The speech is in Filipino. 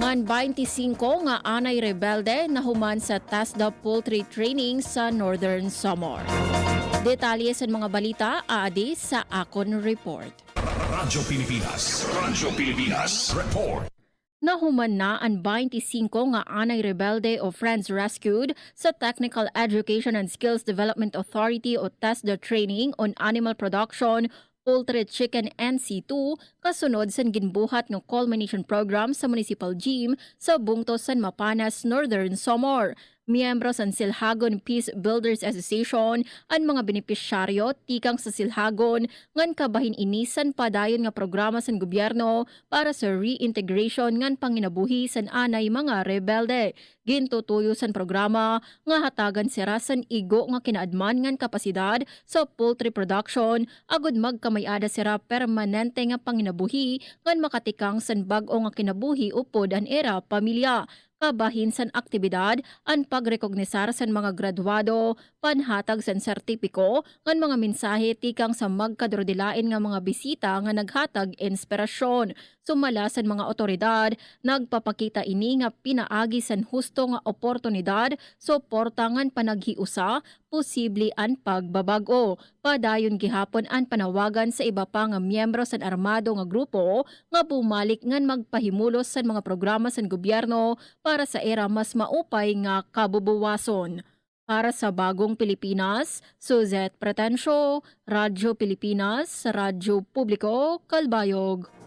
Ngan 25 nga anay rebelde na human sa TASDA Poultry Training sa Northern Samar. Detalye sa mga balita aadi sa Akon Report. Radyo Pilipinas. Radyo Pilipinas. Report. Nahuman na ang 25 nga anay rebelde o friends rescued sa Technical Education and Skills Development Authority o TASDA Training on Animal Production, Poultry, Chicken, NC2 kasunod sa ginbuhat ng culmination program sa Municipal Gym sa Bungtos, San Mapanas, Northern Samar. Miyembro sa Silhagon Peace Builders Association ang mga benepisyaryo tikang sa Silhagon ngan kabahin inisan padayon nga programa sa gobyerno para sa reintegration ngan panginabuhi sa anay mga rebelde. Gintutuyo sa programa nga hatagan sira san igo nga kinaadman ngan kapasidad sa poultry production agud magkamayada sira permanente nga panginabuhi ngan makatikang san bag-o nga kinabuhi upod an era pamilya. Kabahin san aktibidad ang pagrekognisar san mga graduado, panhatag san sertipiko, ngan mga mensahe tikang sa magkadrodilain nga mga bisita nga naghatag inspirasyon. Sumala san mga otoridad, nagpapakita ini nga pinaagi san husto nga oportunidad, suporta ngan panaghiusa, posible ang pagbabago. Padayon gihapon ang panawagan sa iba pa nga miyembro san armado nga grupo nga bumalik ngan magpahimulos sa mga programa san gobyerno para sa era mas maupay nga kabubuwason. Para sa Bagong Pilipinas, Suzette Pretensio, Radyo Pilipinas, Radyo Publiko, Kalbayog.